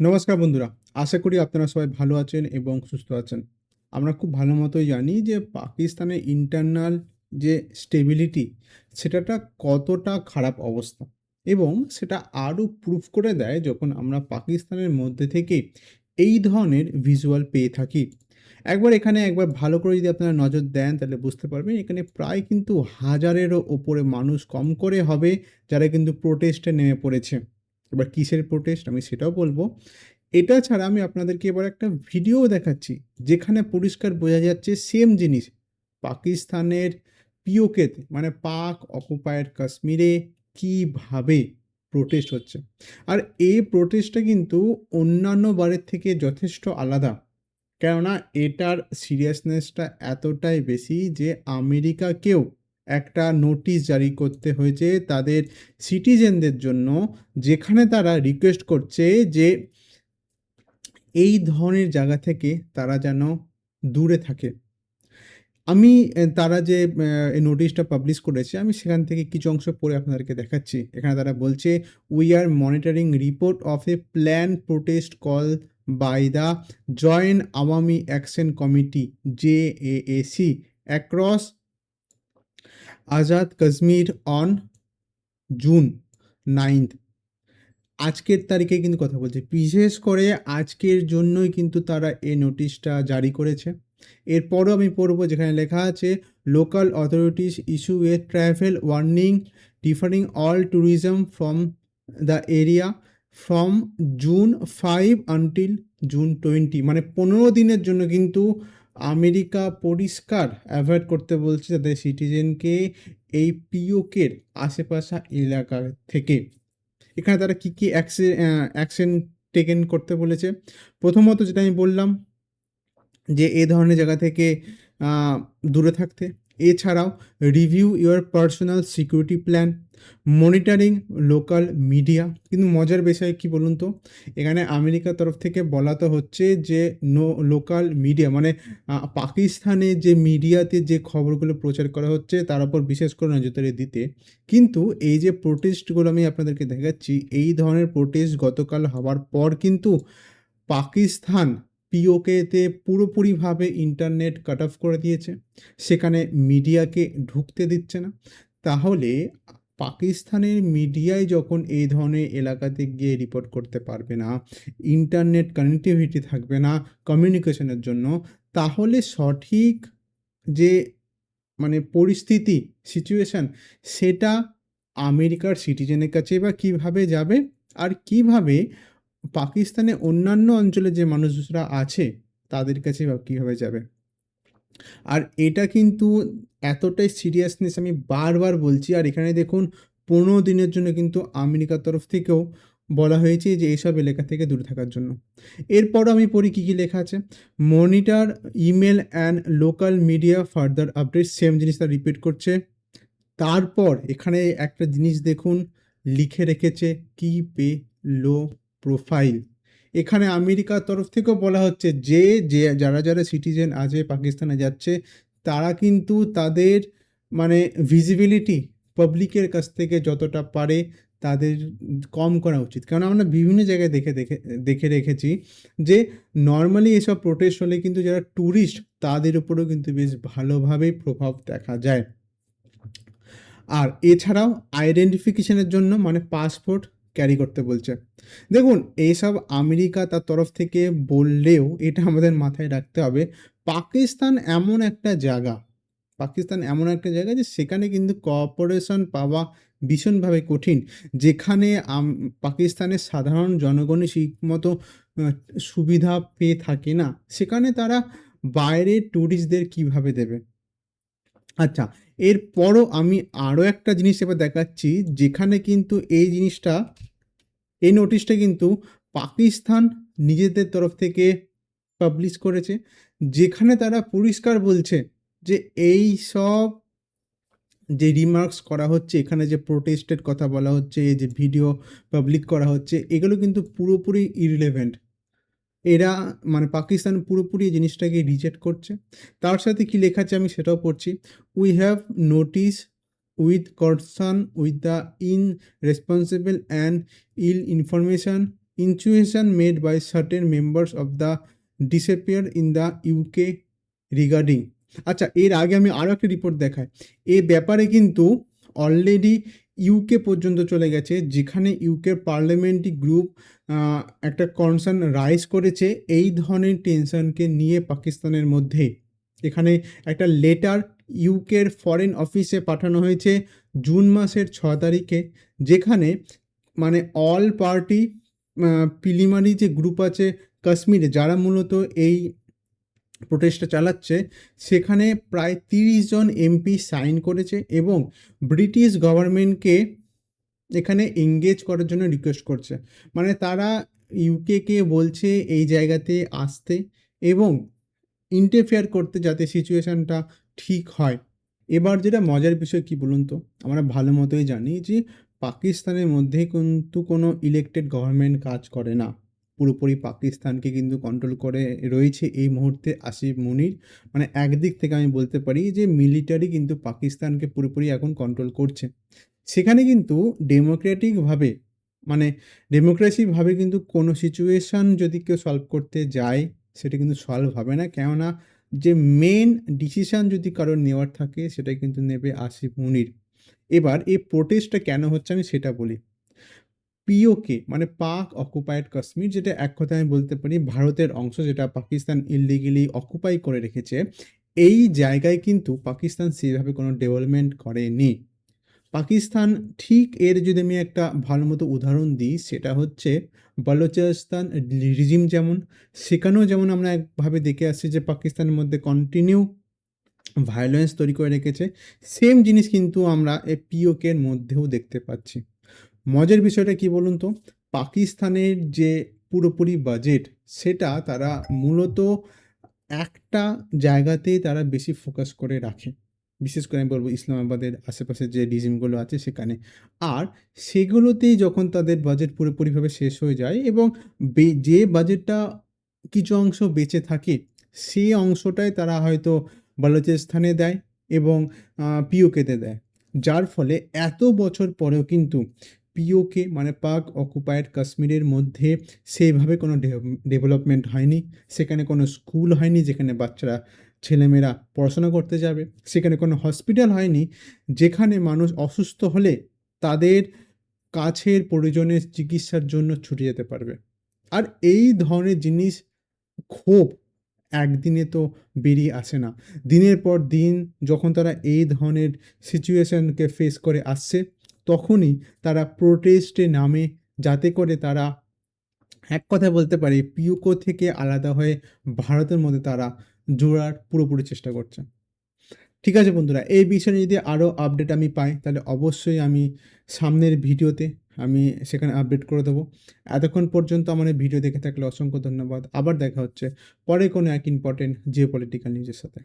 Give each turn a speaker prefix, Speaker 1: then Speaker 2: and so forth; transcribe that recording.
Speaker 1: নমস্কার বন্ধুরা, আশা করি আপনারা সবাই ভালো আছেন এবং সুস্থ আছেন। আমরা খুব ভালো মতোই জানি যে পাকিস্তানের ইন্টারনাল যে স্টেবিলিটি সেটাটা কতটা খারাপ অবস্থা এবং সেটা আরও প্রুফ করে দেয় যখন আমরা পাকিস্তানের মধ্যে থেকে এই ধরনের ভিজুয়াল পেয়ে থাকি। একবার ভালো করে যদি আপনারা নজর দেন তাহলে বুঝতে পারবেন এখানে প্রায় কিন্তু হাজারেরও ওপরে মানুষ কম করে হবে যারা কিন্তু প্রোটেস্টে নেমে পড়েছে। এবার কিসের প্রোটেস্ট আমি সেটাও বলব। এটা ছাড়া আমি আপনাদেরকে এবার একটা ভিডিও দেখাচ্ছি, যেখানে পরিষ্কার বোঝা যাচ্ছে সেম জিনিস পাকিস্তানের পিওকেতে মানে পাক অকুপায়েড কাশ্মীরে কিভাবে প্রোটেস্ট হচ্ছে। আর এই প্রোটেস্টটা কিন্তু অন্যান্য বারের থেকে যথেষ্ট আলাদা। কেননা এটার সিরিয়াসনেসটা এতটাই বেশি যে আমেরিকাকেও একটা নোটিশ জারি করতে হয়েছে তাদের সিটিজেনদের জন্য, যেখানে তারা রিকোয়েস্ট করছে যে এই ধরনের জায়গা থেকে তারা যেন দূরে থাকে। আমি তারা যে এই নোটিশটা পাবলিশ করেছে আমি সেখান থেকে কিছু অংশ পড়ে আপনাদেরকে দেখাচ্ছি। এখানে তারা বলছে, "we are monitoring report of a plan protest call by the joint Awami action committee JAAC across Azad Kashmir on June 9th।" আজকের তারিখে কিন্তু কথা বলছি। বিশেষ করে আজকের জন্যই কিন্তু তারা এই নোটিশটা জারি করেছে। এরপরও আমি পড়ব যেখানে লেখা আছে, "local authorities issue a travel warning differing all tourism from the area from June 5 until June 20।" মানে 15 দিনের জন্য কিন্তু আমেরিকা পরিষ্কার অ্যাভয়েড করতে বলছে তাদের সিটিজেনকে এই পিওকের আশেপাশে এলাকা থেকে। এখানে তারা কী অ্যাকশন টেকেন করতে বলেছে। প্রথমত যেটা আমি বললাম যে এ ধরনের জায়গা থেকে আ দূরে থাকতে। এছাড়াও review your personal security plan, monitoring local media. কিন্তু মজার বিষয় কী বলুন তো? এখানে আমেরিকার তরফ থেকে বলা তো হচ্ছে যে লোকাল মিডিয়া মানে পাকিস্তানে যে মিডিয়াতে যে খবরগুলো প্রচার করা হচ্ছে তার উপর বিশেষ করে নজরদারি দিতে। কিন্তু এই যে প্রোটেস্টগুলো আমি আপনাদেরকে দেখাচ্ছি, এই ধরনের প্রোটেস্ট গতকাল হওয়ার পর কিন্তু পাকিস্তান পিওকেতে পুরোপুরিভাবে ইন্টারনেট কাট অফ করে দিয়েছে। সেখানে মিডিয়াকে ঢুকতে দিচ্ছে না। তাহলে পাকিস্তানের মিডিয়ায় যখন এই ধরনের এলাকাতে গিয়ে রিপোর্ট করতে পারবে না, ইন্টারনেট কানেক্টিভিটি থাকবে না কমিউনিকেশনের জন্য, তাহলে সঠিক যে মানে পরিস্থিতি, সিচুয়েশান, সেটা আমেরিকার সিটিজেনের কাছে বা কীভাবে যাবে? আর কীভাবে পাকিস্তানের অন্যান্য অঞ্চলে যে মানুষরা আছে তাদের কাছে বা কীভাবে যাবে? আর এটা কিন্তু এতটাই সিরিয়াসনেস আমি বারবার বলছি। আর এখানে দেখুন 15 দিনের জন্য কিন্তু আমেরিকার তরফ থেকেও বলা হয়েছে যে এসব এলাকা থেকে দূরে থাকার জন্য। এরপরও আমি পড়ি কী লেখা আছে। Monitor email and local media further update, same জিনিস তারা রিপিট করছে। তারপর এখানে একটা জিনিস দেখুন লিখে রেখেছে, কিপ এ লো প্রোফাইল। এখানে আমেরিকার তরফ থেকেও বলা হচ্ছে যে যারা সিটিজেন আছে পাকিস্তানে যাচ্ছে তারা কিন্তু তাদের মানে ভিজিবিলিটি পাবলিকের কাছ থেকে যতটা পারে তাদের কম করা উচিত। কারণ আমরা বিভিন্ন জায়গায় দেখে রেখেছি যে নরমালি এসব প্রোটেস্ট হলে কিন্তু যারা টুরিস্ট তাদের উপরেও কিন্তু বেশ ভালোভাবেই প্রভাব দেখা যায়। আর এছাড়াও আইডেন্টিফিকেশনের জন্য মানে পাসপোর্ট ক্যারি করতে বলছে। দেখুন এইসব আমেরিকা তার তরফ থেকে বললেও এটা আমাদের মাথায় রাখতে হবে, পাকিস্তান এমন একটা জায়গা যে সেখানে কিন্তু কোঅপারেশন পাওয়া ভীষণভাবে কঠিন। যেখানে পাকিস্তানের সাধারণ জনগণই ঠিকমতো আ সুবিধা পেয়ে থাকে না, সেখানে তারা বাইরের টুরিস্টদের কীভাবে দেবে? আচ্ছা, এরপরও আমি আরও একটা জিনিস এবার দেখাচ্ছি, যেখানে কিন্তু এই নোটিশটা কিন্তু পাকিস্তান নিজেদের তরফ থেকে পাবলিশ করেছে। যেখানে তারা পরিষ্কার বলছে যে এইসব যে রিমার্কস করা হচ্ছে, এখানে যে প্রোটেস্টের কথা বলা হচ্ছে, এই যে ভিডিও পাবলিক করা হচ্ছে, এগুলো কিন্তু পুরোপুরি ইররিলেভেন্ট। এরা মানে পাকিস্তান পুরোপুরি এই জিনিসটাকে রিজেক্ট করছে। তার সাথে কি লেখা আছে আমি সেটাও পড়ছি। "We have notice with concern with the irresponsible and ill information insinuation made by certain members of the disappear in the UK regarding আচ্ছা এর আগে আমি আরও একটা রিপোর্ট দেখাই এই ব্যাপারে কিন্তু অলরেডি ইউকে পর্যন্ত চলে গেছে যেখানে ইউকে পার্লামেন্টারি গ্রুপ একটা কনসার্ন রাইজ করেছে এই ধরনের টেনশনকে নিয়ে পাকিস্তানের মধ্যে এখানে একটা লেটার ইউকের ফরেন অফিসে পাঠানো হয়েছে জুন মাসের 6 তারিখে যেখানে মানে অল পার্টি প্রিলিমিনারি যে গ্রুপ আছে কাশ্মীরে যারা মূলত এই প্রোটেস্টটা চালাচ্ছে সেখানে প্রায় 30 জন এমপি সাইন করেছে এবং ব্রিটিশ গভর্নমেন্টকে এখানে এঙ্গেজ করার জন্য রিকোয়েস্ট করছে মানে তারা ইউকেকে বলছে এই জায়গাতে আসতে এবং ইন্টারফেয়ার করতে যাতে সিচুয়েশানটা ঠিক হয়। এবার যেটা মজার বিষয় কি বলুন তো আমরা ভালো মতোই জানি যে পাকিস্তানের মধ্যে কিন্তু কোনো ইলেকটেড গভর্নমেন্ট কাজ করে না পুরোপুরি পাকিস্তানকে কিন্তু কন্ট্রোল করে রয়েছে এই মুহূর্তে আসিফ মুনির মানে একদিক থেকে আমি বলতে পারি যে মিলিটারি কিন্তু পাকিস্তানকে পুরোপুরি এখন কন্ট্রোল করছে সেখানে কিন্তু ডেমোক্রেটিকভাবে মানে ডেমোক্রেসিভাবে কিন্তু কোনো সিচুয়েশান যদি কেউ সলভ করতে যায় সেটা কিন্তু সলভ হবে না কেননা যে মেন ডিসিশান যদি কারোর নেওয়ার থাকে সেটা কিন্তু নেবে আসিফ মুনির। এবার এই প্রোটেস্টটা কেন হচ্ছে আমি সেটা বলি পিওকে মানে পাক অকুপায়েড কাশ্মীর যেটা এক কথায় আমি বলতে পারি ভারতের অংশ যেটা পাকিস্তান ইললিগেলি অকুপাই করে রেখেছে এই জায়গায় কিন্তু পাকিস্তান সেভাবে কোনো ডেভেলপমেন্ট করেনি। পাকিস্তান ঠিক এর যদি আমি একটা ভালো মতো উদাহরণ দিই সেটা হচ্ছে বালুচিস্তান রিজিম যেমন সেখানেও যেমন আমরা একভাবে দেখে আসছি যে পাকিস্তানের মধ্যে কন্টিনিউ ভায়োলেন্স তৈরি করে রেখেছে সেম জিনিস কিন্তু আমরা এই পিওকের মধ্যেও দেখতে পাচ্ছি। মজার বিষয়টা কি বলুন তো পাকিস্তানের যে পুরোপুরি বাজেট সেটা তারা মূলত একটা জায়গাতেই তারা বেশি ফোকাস করে রাখে বিশেষ করে আমি বলবো ইসলামাবাদের আশেপাশে যে রিজিমগুলো আছে সেখানে আর সেগুলোতেই যখন তাদের বাজেট পুরোপুরিভাবে শেষ হয়ে যায় এবং যে বাজেটটা কিছু অংশ বেঁচে থাকে সেই অংশটাই তারা হয়তো বালুচিস্তানে দেয় এবং পিওকেতে দেয় যার ফলে এত বছর পরেও কিন্তু পিওকে মানে পাক অকুপায়েড কাশ্মীরের মধ্যে সেইভাবে কোনো ডেভেলপমেন্ট হয়নি সেখানে কোনো স্কুল হয়নি যেখানে বাচ্চারা ছেলেমেয়েরা পড়াশোনা করতে যাবে সেখানে কোনো হসপিটাল হয়নি যেখানে মানুষ অসুস্থ হলে তাদের কাছের প্রয়োজনের চিকিৎসার জন্য ছুটে যেতে পারবে। আর এই ধরনের জিনিস ক্ষোভ একদিনে তো বেরিয়ে আসে না দিনের পর দিন যখন তারা এই ধরনের সিচুয়েশনকে ফেস করে আসছে তখনই তারা প্রোটেস্টে নামে যাতে করে তারা এক কথায় বলতে পারি পিওকে থেকে আলাদা হয়ে ভারতের মধ্যে তারা জোড়ার পুরোপুরি চেষ্টা করছে। ঠিক আছে বন্ধুরা এই বিষয়ে যদি আরও আপডেট আমি পাই তাহলে অবশ্যই আমি সামনের ভিডিওতে আমি সেখানে আপডেট করে দেবো। এতক্ষণ পর্যন্ত আমার এই ভিডিও দেখে থাকলে অসংখ্য ধন্যবাদ। আবার দেখা হচ্ছে পরে কোনো এক ইম্পর্টেন্ট জিওপলিটিক্যাল নিউজের সাথে।